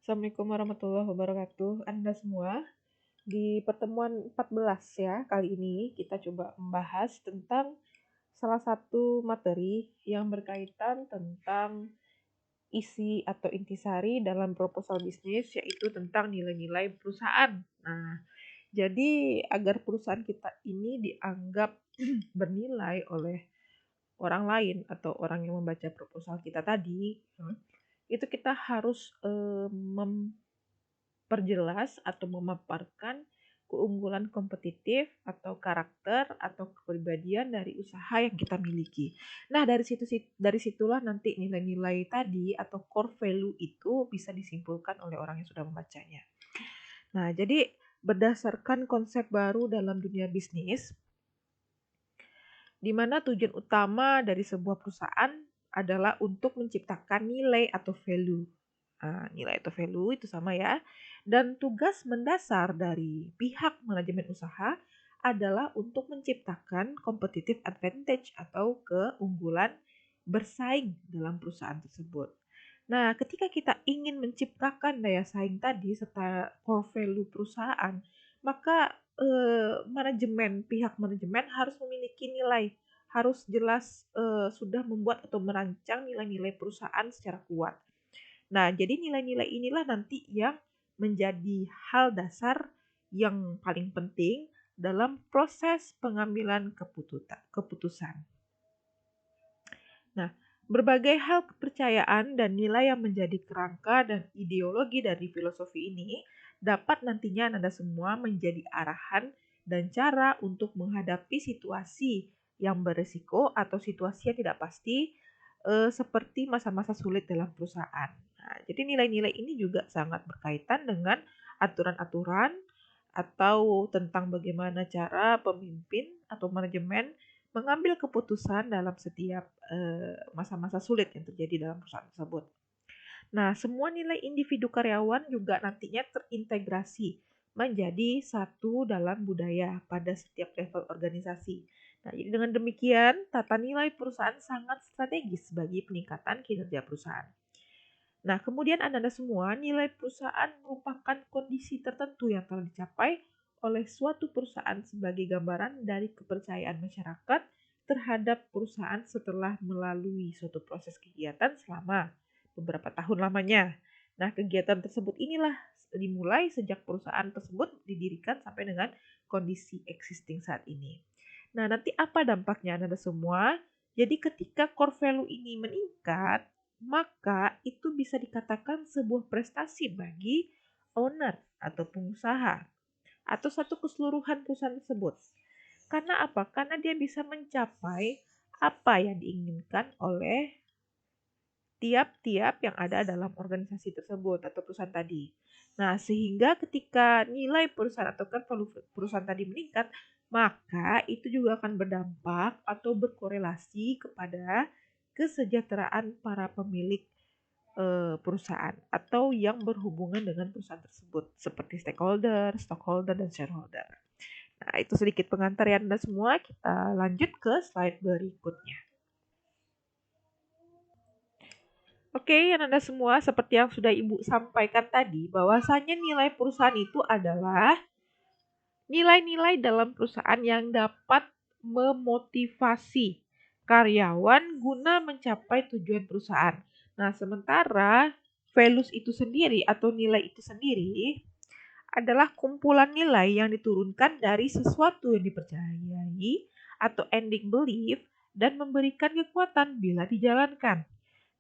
Assalamualaikum warahmatullahi wabarakatuh. Anda semua, di pertemuan 14 ya, kali ini kita coba membahas tentang salah satu materi yang berkaitan tentang isi atau intisari dalam proposal bisnis, yaitu tentang nilai-nilai perusahaan. Nah, jadi agar perusahaan kita ini dianggap bernilai oleh orang lain atau orang yang membaca proposal kita tadi, itu kita harus perjelas atau memaparkan keunggulan kompetitif atau karakter atau kepribadian dari usaha yang kita miliki. Nah, dari situlah nanti nilai-nilai tadi atau core value itu bisa disimpulkan oleh orang yang sudah membacanya. Nah, jadi berdasarkan konsep baru dalam dunia bisnis, di mana tujuan utama dari sebuah perusahaan adalah untuk menciptakan nilai atau value. Nilai atau value itu sama ya. Dan tugas mendasar dari pihak manajemen usaha adalah untuk menciptakan competitive advantage atau keunggulan bersaing dalam perusahaan tersebut. Nah, ketika kita ingin menciptakan daya saing tadi serta core value perusahaan, maka pihak manajemen harus memiliki nilai, harus jelas sudah membuat atau merancang nilai-nilai perusahaan secara kuat. Nah, jadi nilai-nilai inilah nanti yang menjadi hal dasar yang paling penting dalam proses pengambilan keputusan. Nah, berbagai hal kepercayaan dan nilai yang menjadi kerangka dan ideologi dari filosofi ini dapat nantinya Anda semua menjadi arahan dan cara untuk menghadapi situasi yang beresiko atau situasi yang tidak pasti seperti masa-masa sulit dalam perusahaan. Nah, jadi nilai-nilai ini juga sangat berkaitan dengan aturan-aturan atau tentang bagaimana cara pemimpin atau manajemen mengambil keputusan dalam setiap masa-masa sulit yang terjadi dalam perusahaan tersebut. Nah, semua nilai individu karyawan juga nantinya terintegrasi menjadi satu dalam budaya pada setiap level organisasi. Nah, jadi dengan demikian, tata nilai perusahaan sangat strategis bagi peningkatan kinerja perusahaan. Nah, kemudian Anda semua, nilai perusahaan merupakan kondisi tertentu yang telah dicapai oleh suatu perusahaan sebagai gambaran dari kepercayaan masyarakat terhadap perusahaan setelah melalui suatu proses kegiatan selama beberapa tahun lamanya. Nah, kegiatan tersebut inilah dimulai sejak perusahaan tersebut didirikan sampai dengan kondisi existing saat ini. Nah, nanti apa dampaknya Anda semua? Jadi ketika core value ini meningkat, maka itu bisa dikatakan sebuah prestasi bagi owner atau pengusaha atau satu keseluruhan perusahaan tersebut. Karena apa? Karena dia bisa mencapai apa yang diinginkan oleh tiap-tiap yang ada dalam organisasi tersebut atau perusahaan tadi. Nah, sehingga ketika nilai perusahaan atau perusahaan tadi meningkat, maka itu juga akan berdampak atau berkorelasi kepada kesejahteraan para pemilik perusahaan atau yang berhubungan dengan perusahaan tersebut seperti stakeholder, stockholder, dan shareholder. Nah, itu sedikit pengantar ya Anda semua. Kita lanjut ke slide berikutnya. Oke, Anda semua, seperti yang sudah Ibu sampaikan tadi, bahwasanya nilai perusahaan itu adalah nilai-nilai dalam perusahaan yang dapat memotivasi karyawan guna mencapai tujuan perusahaan. Nah, sementara values itu sendiri atau nilai itu sendiri adalah kumpulan nilai yang diturunkan dari sesuatu yang dipercayai atau ending belief dan memberikan kekuatan bila dijalankan.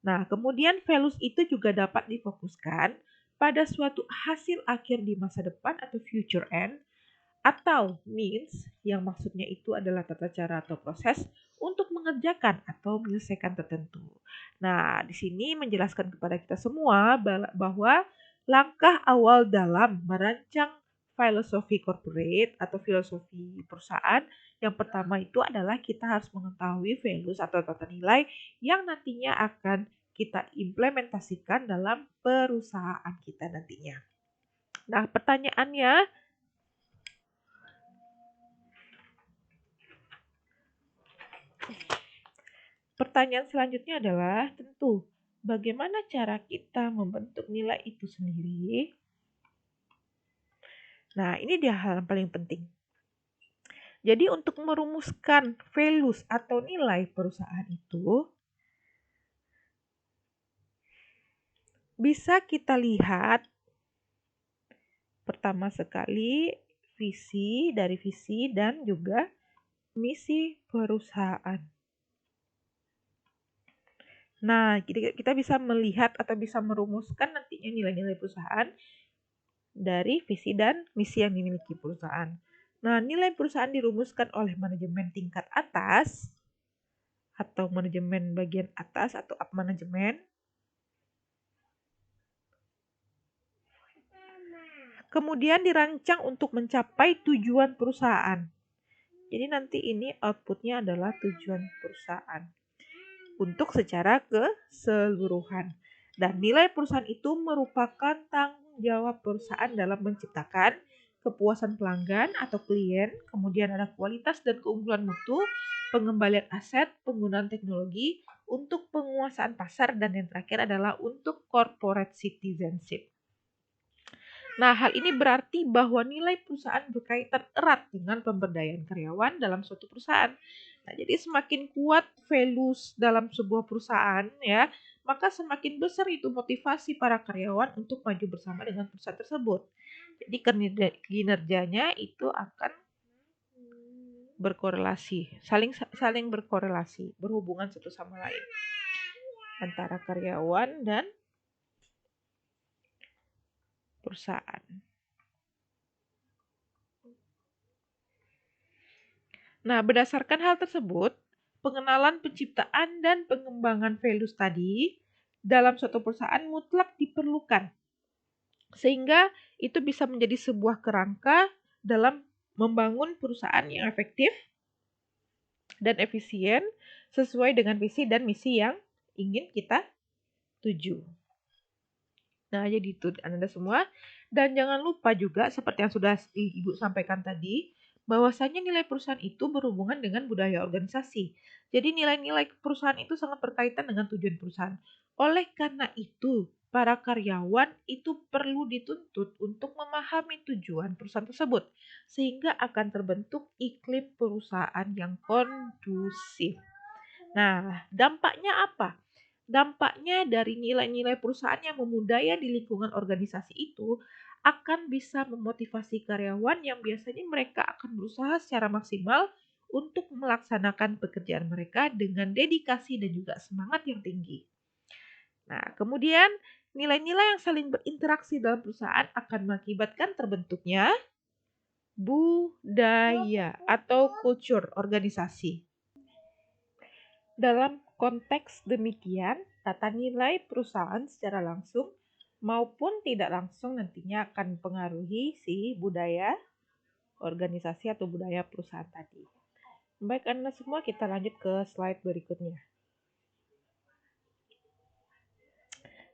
Nah, kemudian values itu juga dapat difokuskan pada suatu hasil akhir di masa depan atau future end atau means yang maksudnya itu adalah tata cara atau proses untuk mengerjakan atau menyelesaikan tertentu. Nah, di sini menjelaskan kepada kita semua bahwa langkah awal dalam merancang filosofi corporate atau filosofi perusahaan yang pertama itu adalah kita harus mengetahui values atau tata nilai yang nantinya akan kita implementasikan dalam perusahaan kita nantinya. Nah, pertanyaan selanjutnya adalah tentu bagaimana cara kita membentuk nilai itu sendiri? Nah, ini dia hal yang paling penting. Jadi untuk merumuskan values atau nilai perusahaan itu, bisa kita lihat pertama sekali visi dan juga misi perusahaan. Nah, kita bisa melihat atau bisa merumuskan nantinya nilai-nilai perusahaan dari visi dan misi yang dimiliki perusahaan. Nah, nilai perusahaan dirumuskan oleh manajemen tingkat atas atau manajemen bagian atas atau up manajemen. Kemudian dirancang untuk mencapai tujuan perusahaan. Jadi nanti ini outputnya adalah tujuan perusahaan untuk secara keseluruhan. Dan nilai perusahaan itu merupakan tanggung jawab perusahaan dalam menciptakan kepuasan pelanggan atau klien, kemudian ada kualitas dan keunggulan mutu, pengembalian aset, penggunaan teknologi, untuk penguasaan pasar, dan yang terakhir adalah untuk corporate citizenship. Nah, hal ini berarti bahwa nilai perusahaan berkaitan erat dengan pemberdayaan karyawan dalam suatu perusahaan. Nah, jadi semakin kuat values dalam sebuah perusahaan ya, maka semakin besar itu motivasi para karyawan untuk maju bersama dengan perusahaan tersebut. Jadi kinerjanya itu akan berkorelasi, saling berkorelasi, berhubungan satu sama lain antara karyawan dan perusahaan. Nah, berdasarkan hal tersebut, pengenalan penciptaan dan pengembangan values tadi dalam suatu perusahaan mutlak diperlukan. Sehingga itu bisa menjadi sebuah kerangka dalam membangun perusahaan yang efektif dan efisien sesuai dengan visi dan misi yang ingin kita tuju. Nah, jadi itu Anda semua. Dan jangan lupa juga seperti yang sudah Ibu sampaikan tadi, bahwasanya nilai perusahaan itu berhubungan dengan budaya organisasi. Jadi nilai-nilai perusahaan itu sangat berkaitan dengan tujuan perusahaan. Oleh karena itu, para karyawan itu perlu dituntut untuk memahami tujuan perusahaan tersebut, sehingga akan terbentuk iklim perusahaan yang kondusif. Nah, dampaknya apa? Dampaknya dari nilai-nilai perusahaan yang memudaya di lingkungan organisasi itu akan bisa memotivasi karyawan yang biasanya mereka akan berusaha secara maksimal untuk melaksanakan pekerjaan mereka dengan dedikasi dan juga semangat yang tinggi. Nah, kemudian nilai-nilai yang saling berinteraksi dalam perusahaan akan mengakibatkan terbentuknya budaya atau culture organisasi. Dalam konteks demikian, tata nilai perusahaan secara langsung maupun tidak langsung nantinya akan mempengaruhi si budaya organisasi atau budaya perusahaan tadi. Baik Anda semua, kita lanjut ke slide berikutnya.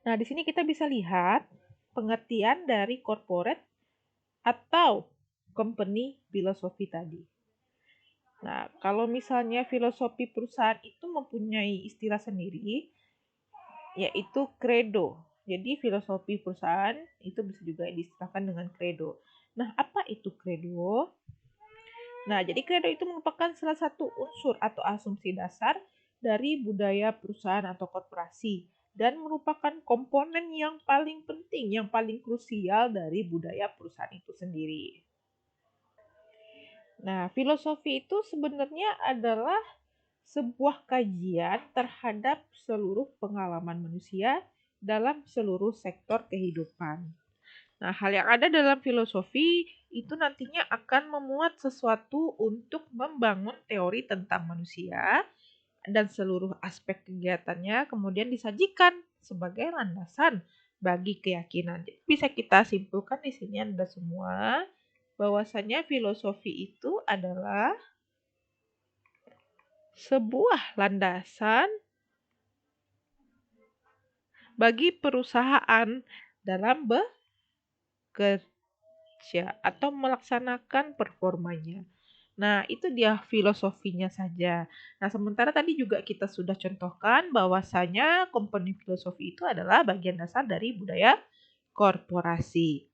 Nah, di sini kita bisa lihat pengertian dari corporate atau company philosophy tadi. Nah, kalau misalnya filosofi perusahaan itu mempunyai istilah sendiri, yaitu credo. Jadi filosofi perusahaan itu bisa juga diistilahkan dengan credo. Nah, apa itu credo? Nah, jadi credo itu merupakan salah satu unsur atau asumsi dasar dari budaya perusahaan atau korporasi dan merupakan komponen yang paling penting, yang paling krusial dari budaya perusahaan itu sendiri. Nah, filosofi itu sebenarnya adalah sebuah kajian terhadap seluruh pengalaman manusia dalam seluruh sektor kehidupan. Nah, hal yang ada dalam filosofi itu nantinya akan memuat sesuatu untuk membangun teori tentang manusia dan seluruh aspek kegiatannya kemudian disajikan sebagai landasan bagi keyakinan. Jadi bisa kita simpulkan di sini Anda semua bahwasanya filosofi itu adalah sebuah landasan bagi perusahaan dalam bekerja atau melaksanakan performanya. Nah, itu dia filosofinya saja. Nah, sementara tadi juga kita sudah contohkan bahwasanya company filosofi itu adalah bagian dasar dari budaya korporasi.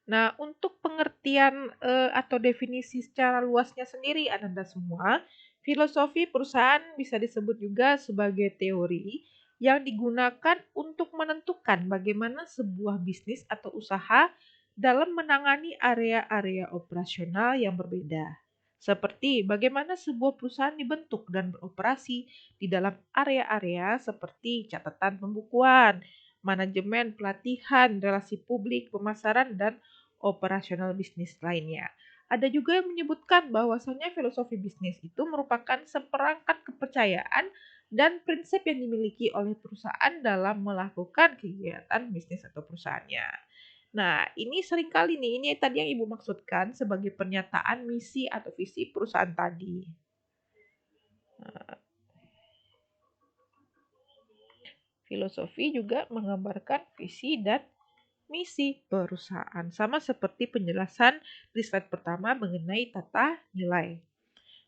Nah, untuk pengertian atau definisi secara luasnya sendiri, Ananda semua, filosofi perusahaan bisa disebut juga sebagai teori yang digunakan untuk menentukan bagaimana sebuah bisnis atau usaha dalam menangani area-area operasional yang berbeda. Seperti bagaimana sebuah perusahaan dibentuk dan beroperasi di dalam area-area seperti catatan pembukuan, manajemen, pelatihan, relasi publik, pemasaran, dan operasional bisnis lainnya. Ada juga yang menyebutkan bahwasannya filosofi bisnis itu merupakan seperangkat kepercayaan dan prinsip yang dimiliki oleh perusahaan dalam melakukan kegiatan bisnis atau perusahaannya. Nah, ini seringkali nih, ini tadi yang Ibu maksudkan sebagai pernyataan misi atau visi perusahaan tadi. Filosofi juga menggambarkan visi dan misi perusahaan, sama seperti penjelasan di slide pertama mengenai tata nilai.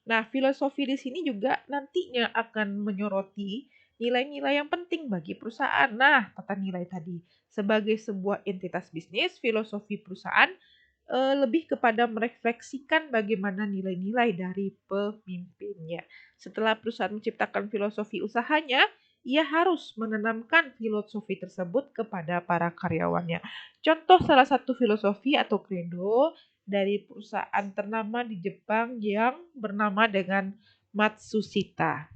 Nah, filosofi di sini juga nantinya akan menyoroti nilai-nilai yang penting bagi perusahaan. Nah, tata nilai tadi sebagai sebuah entitas bisnis, filosofi perusahaan lebih kepada merefleksikan bagaimana nilai-nilai dari pemimpinnya. Setelah perusahaan menciptakan filosofi usahanya, ia harus menanamkan filosofi tersebut kepada para karyawannya. Contoh salah satu filosofi atau credo dari perusahaan ternama di Jepang yang bernama dengan Matsushita.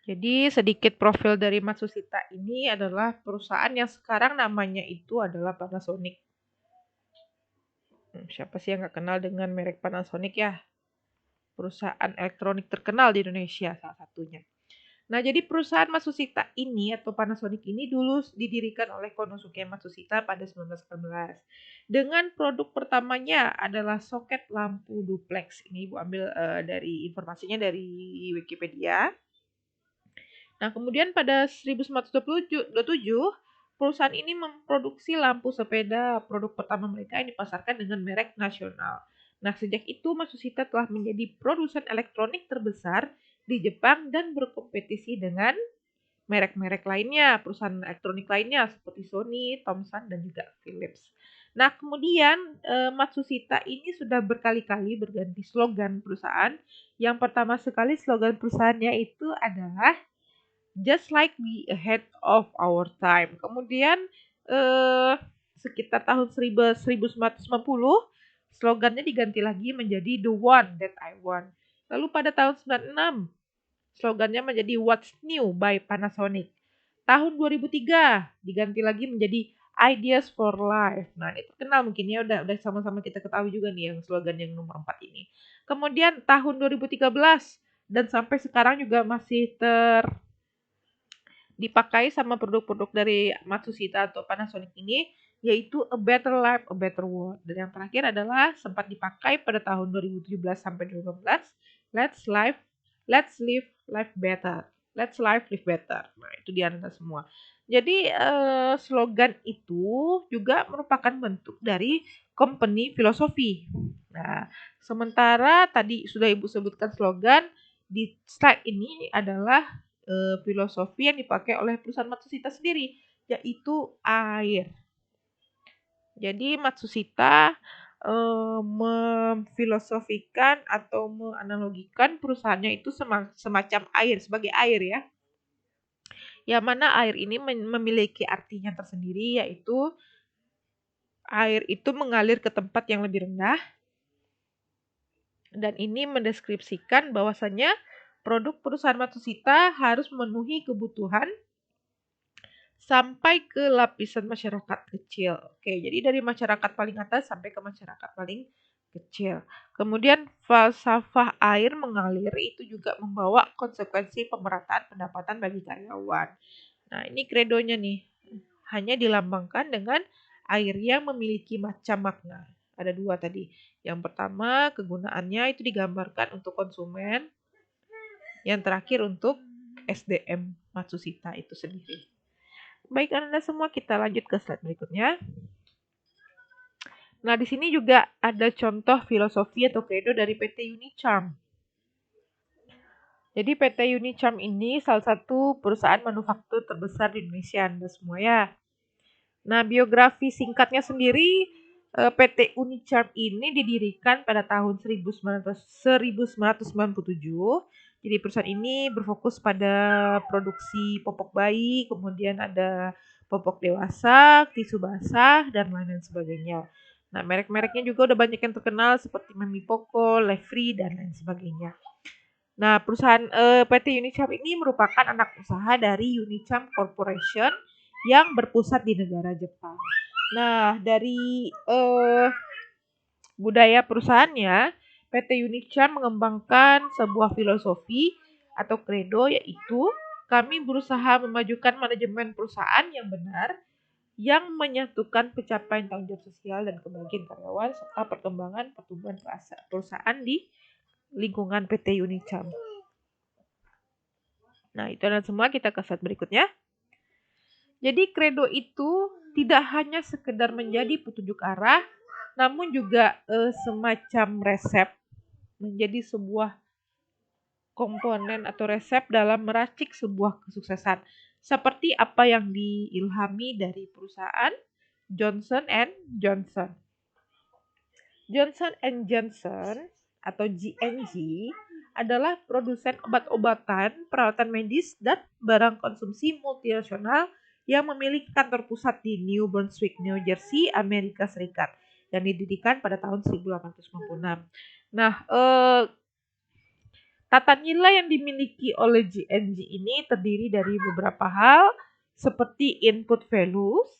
Jadi sedikit profil dari Matsushita ini adalah perusahaan yang sekarang namanya itu adalah Panasonic. Siapa sih yang nggak kenal dengan merek Panasonic ya? Perusahaan elektronik terkenal di Indonesia salah satunya. Nah, jadi perusahaan Matsushita ini atau Panasonic ini dulu didirikan oleh Konosuke Matsushita pada 1918. Dengan produk pertamanya adalah soket lampu duplex. Ini Ibu ambil dari informasinya dari Wikipedia. Nah, kemudian pada 1927, perusahaan ini memproduksi lampu sepeda. Produk pertama mereka yang dipasarkan dengan merek nasional. Nah, sejak itu Matsushita telah menjadi produsen elektronik terbesar di Jepang dan berkompetisi dengan merek-merek lainnya, perusahaan elektronik lainnya seperti Sony, Thomson, dan juga Philips. Nah, kemudian Matsushita ini sudah berkali-kali berganti slogan perusahaan. Yang pertama sekali slogan perusahaannya itu adalah Just like we ahead of our time. Kemudian sekitar tahun 1990 slogannya diganti lagi menjadi The One That I Want. Lalu pada tahun 96 slogannya menjadi What's New by Panasonic. Tahun 2003 diganti lagi menjadi Ideas for Life. Nah, itu kenal mungkin ya, udah sama-sama kita ketahui juga nih yang slogan yang nomor 4 ini. Kemudian tahun 2013 dan sampai sekarang juga masih dipakai sama produk-produk dari Matsushita atau Panasonic ini, yaitu A Better Life, A Better World. Dan yang terakhir adalah sempat dipakai pada tahun 2017 sampai 2018, Let's Live Life Better. Let's Live Live Better. Nah, itu di Anda semua. Jadi slogan itu juga merupakan bentuk dari company filosofi. Nah, sementara tadi sudah Ibu sebutkan slogan, di slide ini adalah filosofi yang dipakai oleh perusahaan Matsushita sendiri, yaitu air. Jadi Matsushita memfilosofikan atau menganalogikan perusahaannya itu semacam air, sebagai air ya. Yang mana air ini memiliki artinya tersendiri, yaitu air itu mengalir ke tempat yang lebih rendah. Dan ini mendeskripsikan bahwasannya produk perusahaan Matsushita harus memenuhi kebutuhan sampai ke lapisan masyarakat kecil. Oke, jadi dari masyarakat paling atas sampai ke masyarakat paling kecil. Kemudian falsafah air mengalir itu juga membawa konsekuensi pemerataan pendapatan bagi karyawan. Nah, ini kredonya nih. Hanya dilambangkan dengan air yang memiliki macam makna. Ada dua tadi. Yang pertama, kegunaannya itu digambarkan untuk konsumen. Yang terakhir untuk SDM Matsushita itu sendiri. Baik Anda semua, kita lanjut ke slide berikutnya. Nah, di sini juga ada contoh filosofi atau credo dari PT Unicharm. Jadi PT Unicharm ini salah satu perusahaan manufaktur terbesar di Indonesia, Anda semua ya. Nah, biografi singkatnya sendiri, PT Unicharm ini didirikan pada tahun 1997. Jadi perusahaan ini berfokus pada produksi popok bayi, kemudian ada popok dewasa, tisu basah, dan lain-lain sebagainya. Nah, merek-mereknya juga udah banyak yang terkenal seperti Mami Poko, Lefri, dan lain sebagainya. Nah, perusahaan PT Unicharm ini merupakan anak usaha dari Unicharm Corporation yang berpusat di negara Jepang. Nah, dari budaya perusahaannya, PT Unicharm mengembangkan sebuah filosofi atau credo, yaitu kami berusaha memajukan manajemen perusahaan yang benar, yang menyatukan pencapaian tanggung jawab sosial dan kebahagiaan karyawan serta perkembangan pertumbuhan perusahaan di lingkungan PT Unicharm. Nah, itu adalah semua, kita ke slide berikutnya. Jadi credo itu tidak hanya sekedar menjadi petunjuk arah, namun juga semacam resep, menjadi sebuah komponen atau resep dalam meracik sebuah kesuksesan. Seperti apa yang diilhami dari perusahaan Johnson & Johnson. Johnson & Johnson atau J&J adalah produsen obat-obatan, peralatan medis, dan barang konsumsi multinasional yang memiliki kantor pusat di New Brunswick, New Jersey, Amerika Serikat, yang didirikan pada tahun 1896. Nah, tata nilai yang dimiliki oleh J&J ini terdiri dari beberapa hal seperti input values,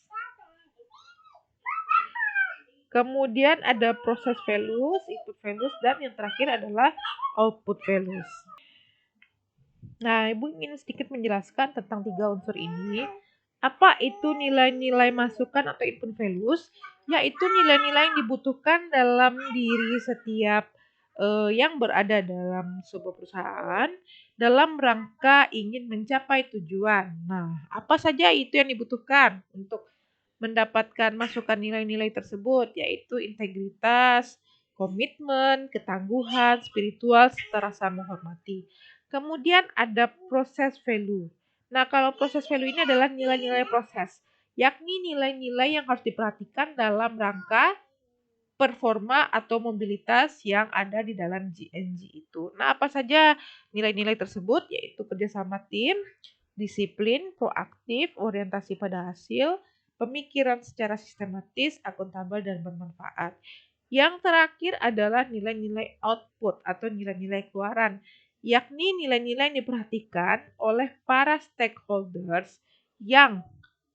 kemudian ada proses values, input values, dan yang terakhir adalah output values. Nah, Ibu ingin sedikit menjelaskan tentang 3 unsur ini. Apa itu nilai-nilai masukan atau input values? Yaitu nilai-nilai yang dibutuhkan dalam diri setiap yang berada dalam sebuah perusahaan dalam rangka ingin mencapai tujuan. Nah, apa saja itu yang dibutuhkan untuk mendapatkan masukan nilai-nilai tersebut, yaitu integritas, komitmen, ketangguhan, spiritual, serta rasa menghormati. Kemudian ada proses value. Nah, kalau proses value ini adalah nilai-nilai proses, yakni nilai-nilai yang harus diperhatikan dalam rangka performa atau mobilitas yang ada di dalam J&J itu. Nah, apa saja nilai-nilai tersebut? Yaitu kerjasama tim, disiplin, proaktif, orientasi pada hasil, pemikiran secara sistematis, akuntabel, dan bermanfaat. Yang terakhir adalah nilai-nilai output atau nilai-nilai keluaran, yakni nilai-nilai yang diperhatikan oleh para stakeholders yang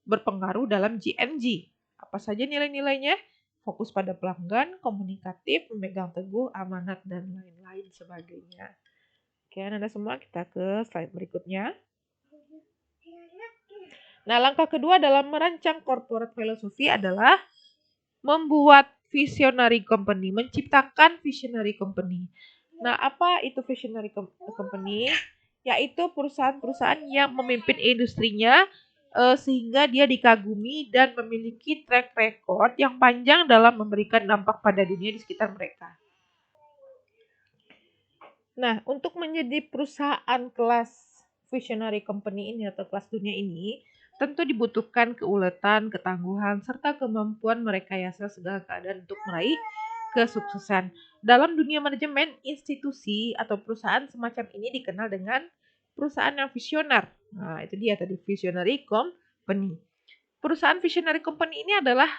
berpengaruh dalam J&J. Apa saja nilai-nilainya? Fokus pada pelanggan, komunikatif, memegang teguh, amanat, dan lain-lain sebagainya. Oke, Anda semua, kita ke slide berikutnya. Nah, langkah kedua dalam merancang corporate philosophy adalah membuat visionary company, menciptakan visionary company. Nah, apa itu visionary company? Yaitu perusahaan-perusahaan yang memimpin industrinya sehingga dia dikagumi dan memiliki track record yang panjang dalam memberikan dampak pada dunia di sekitar mereka. Nah, untuk menjadi perusahaan kelas visionary company ini atau kelas dunia ini, tentu dibutuhkan keuletan, ketangguhan, serta kemampuan merekayasa segala keadaan untuk meraih kesuksesan. Dalam dunia manajemen, institusi atau perusahaan semacam ini dikenal dengan perusahaan yang visioner. Nah, itu dia tadi, visionary company. Perusahaan visionary company ini adalah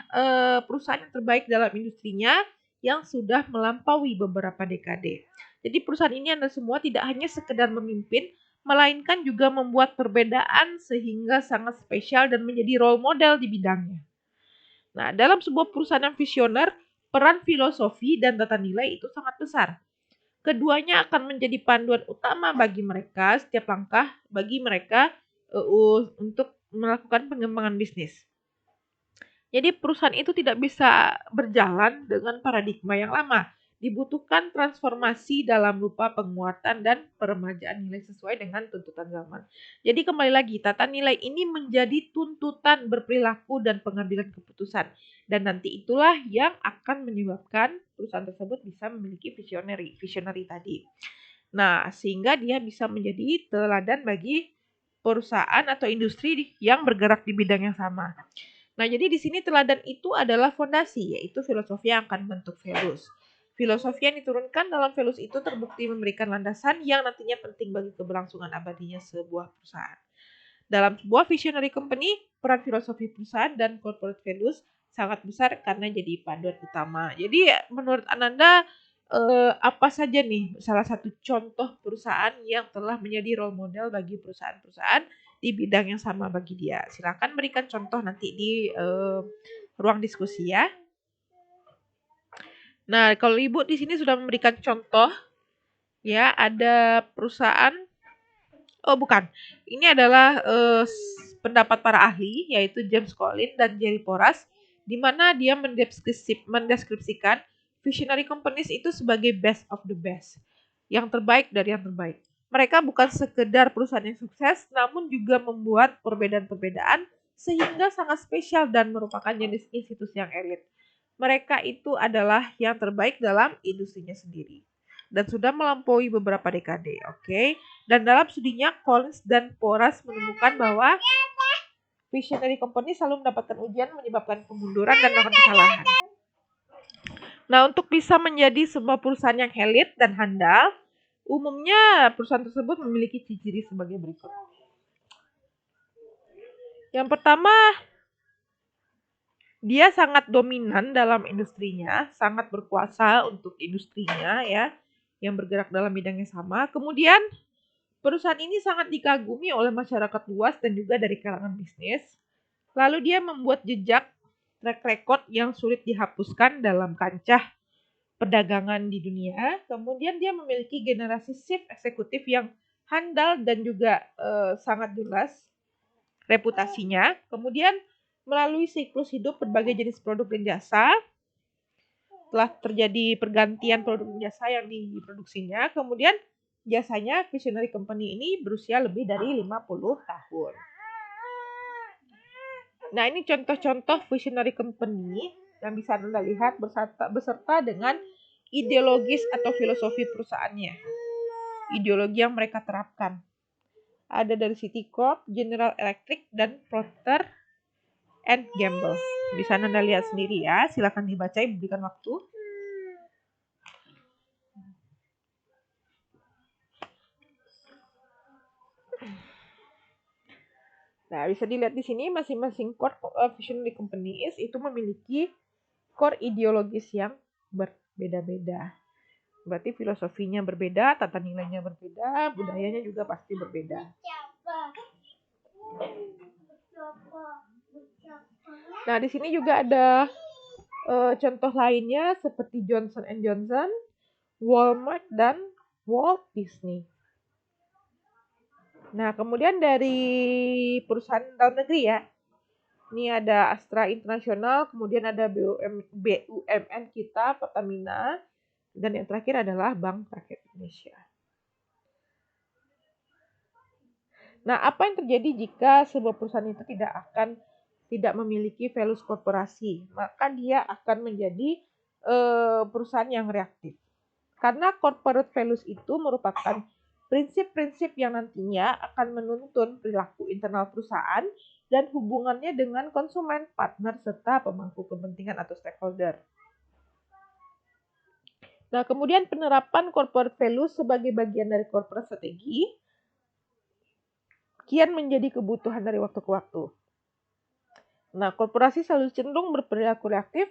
perusahaan yang terbaik dalam industrinya yang sudah melampaui beberapa dekade. Jadi perusahaan ini Anda semua tidak hanya sekedar memimpin, melainkan juga membuat perbedaan sehingga sangat spesial dan menjadi role model di bidangnya. Nah, dalam sebuah perusahaan yang visioner, peran filosofi dan tata nilai itu sangat besar. Keduanya akan menjadi panduan utama bagi mereka setiap langkah bagi mereka untuk melakukan pengembangan bisnis. Jadi perusahaan itu tidak bisa berjalan dengan paradigma yang lama. dibutuhkan transformasi dalam rupa penguatan dan peremajaan nilai sesuai dengan tuntutan zaman. Jadi kembali lagi, tata nilai ini menjadi tuntutan berperilaku dan pengambilan keputusan. Dan nanti itulah yang akan menyebabkan perusahaan tersebut bisa memiliki visionary tadi. Nah, sehingga dia bisa menjadi teladan bagi perusahaan atau industri yang bergerak di bidang yang sama. Nah, jadi di sini teladan itu adalah fondasi, yaitu filosofi yang akan membentuk values. Filosofi yang diturunkan dalam values itu terbukti memberikan landasan yang nantinya penting bagi keberlangsungan abadinya sebuah perusahaan. Dalam sebuah visionary company, peran filosofi perusahaan dan corporate values sangat besar karena jadi panduan utama. Jadi menurut Ananda, apa saja nih salah satu contoh perusahaan yang telah menjadi role model bagi perusahaan-perusahaan di bidang yang sama bagi dia? Silakan berikan contoh nanti di ruang diskusi ya. Nah, kalau Ibu di sini sudah memberikan contoh, ya ada perusahaan. Oh bukan, ini adalah pendapat para ahli yaitu James Collins dan Jerry Porras, di mana dia mendeskripsikan visionary companies itu sebagai best of the best, yang terbaik dari yang terbaik. Mereka bukan sekedar perusahaan yang sukses, namun juga membuat perbedaan-perbedaan sehingga sangat spesial dan merupakan jenis institusi yang elit. Mereka itu adalah yang terbaik dalam industrinya sendiri dan sudah melampaui beberapa dekade, oke? Dan dalam studinya, Collins dan Porras menemukan bahwa visionary company selalu mendapatkan ujian menyebabkan kemunduran dan melakukan kesalahan. Nah, untuk bisa menjadi sebuah perusahaan yang elit dan handal, umumnya perusahaan tersebut memiliki ciri-ciri sebagai berikut. Yang pertama, dia sangat dominan dalam industrinya, sangat berkuasa untuk industrinya ya, yang bergerak dalam bidang yang sama. Kemudian, perusahaan ini sangat dikagumi oleh masyarakat luas dan juga dari kalangan bisnis. Lalu dia membuat jejak track record yang sulit dihapuskan dalam kancah perdagangan di dunia. Kemudian dia memiliki generasi chief eksekutif yang handal dan juga sangat jelas reputasinya. Kemudian melalui siklus hidup berbagai jenis produk dan jasa, telah terjadi pergantian produk dan jasa yang diproduksinya. Kemudian jasanya visionary company ini berusia lebih dari 50 tahun. Nah, ini contoh-contoh visionary company yang bisa Anda lihat beserta dengan ideologis atau filosofi perusahaannya. Ideologi yang mereka terapkan. Ada dari Citicorp, General Electric, dan Procter and Gamble. Bisa Anda lihat sendiri ya. Silakan dibaca, berikan waktu. Nah, bisa dilihat di sini masing-masing core visionary companies itu memiliki core ideologis yang berbeda-beda. Berarti filosofinya berbeda, tata nilainya berbeda, budayanya juga pasti berbeda. Nah, di sini juga ada contoh lainnya seperti Johnson & Johnson, Walmart, dan Walt Disney. Nah, kemudian dari perusahaan dalam negeri ya, ini ada Astra International, kemudian ada BUMN kita, Pertamina, dan yang terakhir adalah Bank Rakyat Indonesia. Nah, apa yang terjadi jika sebuah perusahaan itu tidak memiliki values korporasi? Maka dia akan menjadi perusahaan yang reaktif. Karena corporate values itu merupakan prinsip-prinsip yang nantinya akan menuntun perilaku internal perusahaan dan hubungannya dengan konsumen, partner, serta pemangku kepentingan atau stakeholder. Nah, kemudian penerapan corporate values sebagai bagian dari corporate strategi kian menjadi kebutuhan dari waktu ke waktu. Nah, korporasi selalu cenderung berperilaku reaktif,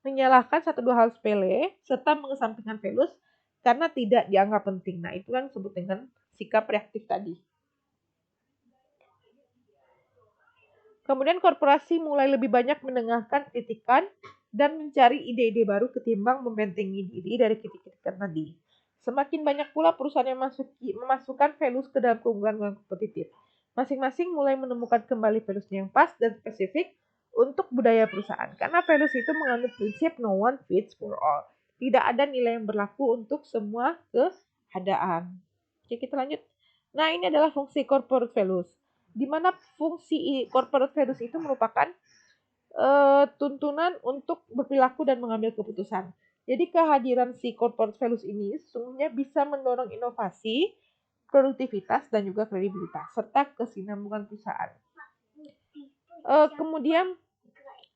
menyalahkan satu dua hal sepele, serta mengesampingkan values karena tidak dianggap penting. Nah, itu yang disebut dengan sikap reaktif tadi. Kemudian korporasi mulai lebih banyak mendengarkan kritikan dan mencari ide-ide baru ketimbang membentengi diri dari kritik-kritikan tadi. Semakin banyak pula perusahaan yang memasukkan values ke dalam keunggulan kompetitif. Masing-masing mulai menemukan kembali values-nya yang pas dan spesifik untuk budaya perusahaan. Karena values itu mengandung prinsip no one fits for all. tidak ada nilai yang berlaku untuk semua keadaan. Oke, kita lanjut. Nah, ini adalah fungsi corporate values, di mana fungsi corporate values itu merupakan tuntunan untuk berperilaku dan mengambil keputusan. Jadi kehadiran si corporate values ini sesungguhnya bisa mendorong inovasi, produktivitas, dan juga kredibilitas, serta kesinambungan perusahaan. Kemudian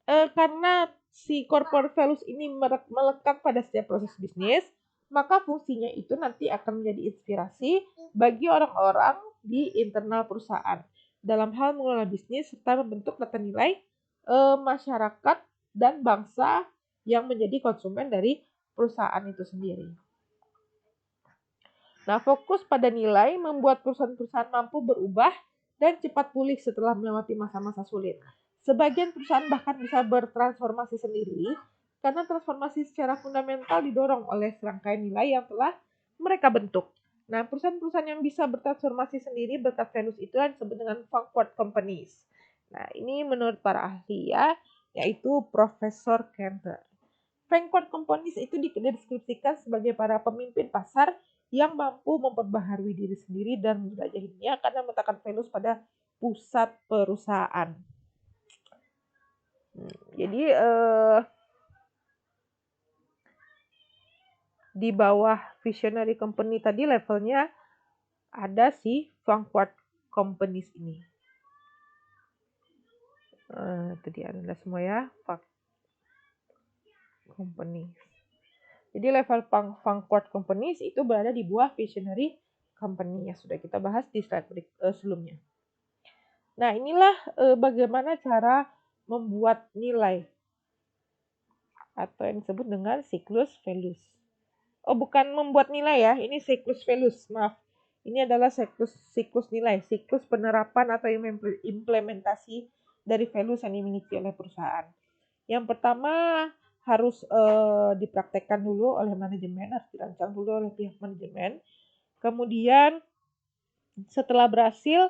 karena si corporate values ini melekat pada setiap proses bisnis, maka fungsinya itu nanti akan menjadi inspirasi bagi orang-orang di internal perusahaan dalam hal mengelola bisnis serta membentuk tata nilai masyarakat dan bangsa yang menjadi konsumen dari perusahaan itu sendiri. Nah, fokus pada nilai membuat perusahaan-perusahaan mampu berubah dan cepat pulih setelah melewati masa-masa sulit. Sebagian perusahaan bahkan bisa bertransformasi sendiri karena transformasi secara fundamental didorong oleh serangkaian nilai yang telah mereka bentuk. Nah, perusahaan-perusahaan yang bisa bertransformasi sendiri berkat values itu disebut dengan vanguard companies. Nah, ini menurut para ahli ya, yaitu Profesor Kenter. Vanguard companies itu dideskripsikan sebagai para pemimpin pasar yang mampu memperbaharui diri sendiri dan menjelajahinya karena meletakkan values pada pusat perusahaan. Jadi di bawah visionary company tadi levelnya ada si vanguard companies ini. Itu dia anda semua ya, companies. Jadi level vanguard companies itu berada di bawah visionary company yang sudah kita bahas di slide sebelumnya. Nah, inilah bagaimana cara membuat nilai atau yang disebut dengan siklus values. Oh, bukan membuat nilai ya, ini siklus values, maaf. Ini adalah siklus nilai, siklus penerapan atau implementasi dari values yang dimiliki oleh perusahaan. Yang pertama harus dipraktekkan dulu oleh manajemen, harus dirancang dulu oleh pihak manajemen. Kemudian setelah berhasil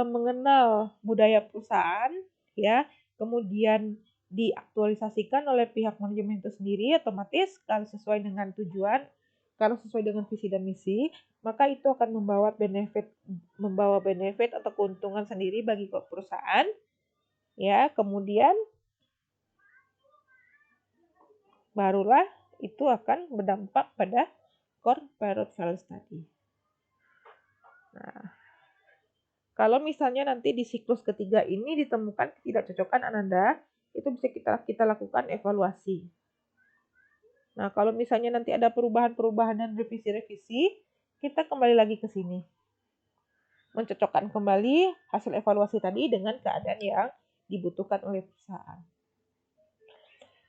mengenal budaya perusahaan, ya, kemudian diaktualisasikan oleh pihak manajemen itu sendiri, otomatis kalau sesuai dengan tujuan, kalau sesuai dengan visi dan misi, maka itu akan membawa benefit atau keuntungan sendiri bagi perusahaan, ya. Kemudian barulah itu akan berdampak pada corporate values tadi. Nah, kalau misalnya nanti di siklus ketiga ini ditemukan ketidakcocokan Ananda, itu bisa kita lakukan evaluasi. Nah, kalau misalnya nanti ada perubahan-perubahan dan revisi-revisi, kita kembali lagi ke sini. Mencocokkan kembali hasil evaluasi tadi dengan keadaan yang dibutuhkan oleh perusahaan.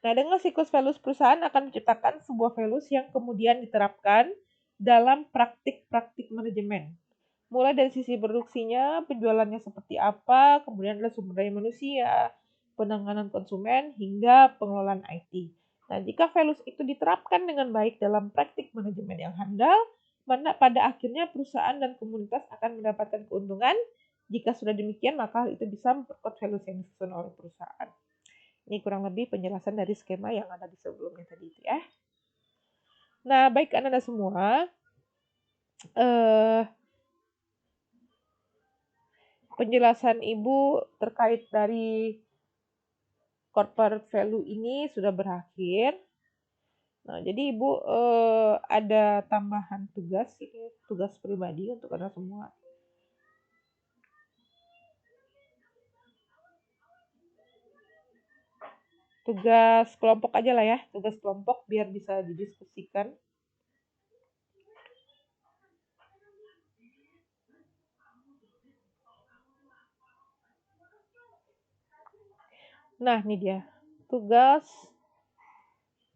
Nah, dengan siklus values perusahaan akan menciptakan sebuah values yang kemudian diterapkan dalam praktik-praktik manajemen. Mulai dari sisi produksinya, penjualannya seperti apa, kemudian adalah sumber daya manusia, penanganan konsumen, hingga pengelolaan IT. Nah, jika values itu diterapkan dengan baik dalam praktik manajemen yang handal, mana pada akhirnya perusahaan dan komunitas akan mendapatkan keuntungan. Jika sudah demikian, maka itu bisa memperkuat values yang disusun oleh perusahaan. Ini kurang lebih penjelasan dari skema yang ada di sebelumnya tadi itu ya. Nah, baik Anda semua, penjelasan Ibu terkait dari corporate value ini sudah berakhir. Nah, jadi Ibu ada tambahan tugas, ini tugas pribadi untuk Anda semua. Tugas kelompok aja lah ya, tugas kelompok biar bisa didiskusikan. Nah, ini dia. Tugas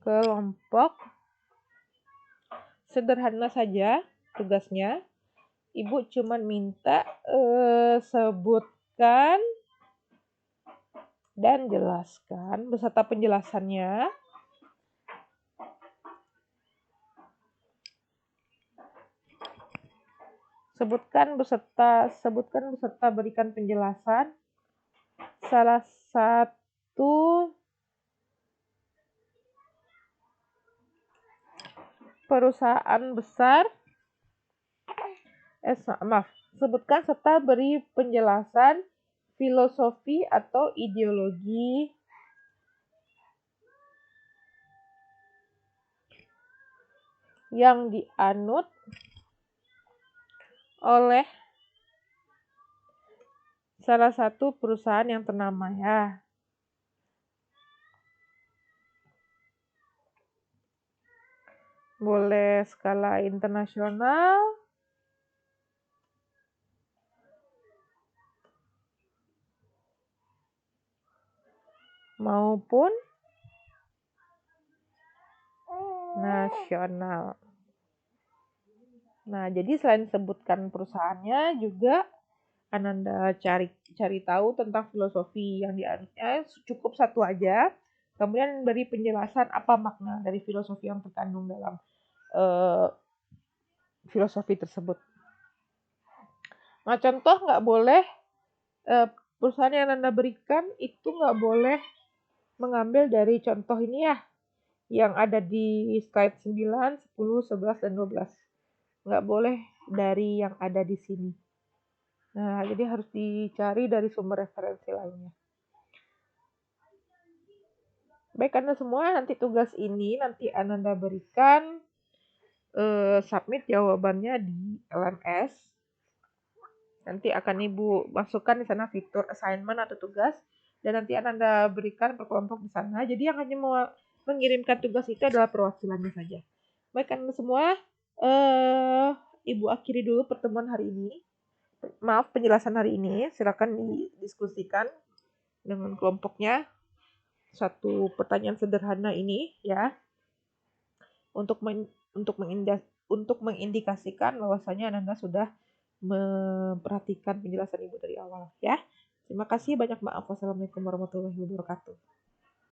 kelompok. Sederhana saja tugasnya. Ibu cuma minta sebutkan dan jelaskan beserta penjelasannya. Sebutkan beserta berikan penjelasan salah satu perusahaan besar. Sebutkan serta beri penjelasan filosofi atau ideologi yang dianut oleh salah satu perusahaan yang ternama ya. Boleh skala internasional maupun nasional. Nah, jadi selain sebutkan perusahaannya juga Ananda cari tahu tentang filosofi yang dianutnya, cukup satu aja. Kemudian beri penjelasan apa makna dari filosofi yang terkandung dalam filosofi tersebut. Nah, contoh nggak boleh perusahaan yang Anda berikan itu nggak boleh mengambil dari contoh ini ya, yang ada di slide 9, 10, 11, dan 12. Nggak boleh dari yang ada di sini. Nah, jadi harus dicari dari sumber referensi lainnya. Baik, Anda semua, nanti tugas ini nanti Ananda berikan submit jawabannya di LMS. Nanti akan Ibu masukkan di sana fitur assignment atau tugas, dan nanti Ananda berikan per kelompok di sana. Jadi yang hanya mau mengirimkan tugas itu adalah perwakilannya saja. Baik, Anda semua, Ibu akhiri dulu pertemuan hari ini. Maaf, penjelasan hari ini. Silakan didiskusikan dengan kelompoknya. Satu pertanyaan sederhana ini ya, untuk mengindikasikan bahwasanya Ananda sudah memperhatikan penjelasan Ibu dari awal ya. Terima kasih, banyak maaf. Wassalamualaikum warahmatullahi wabarakatuh.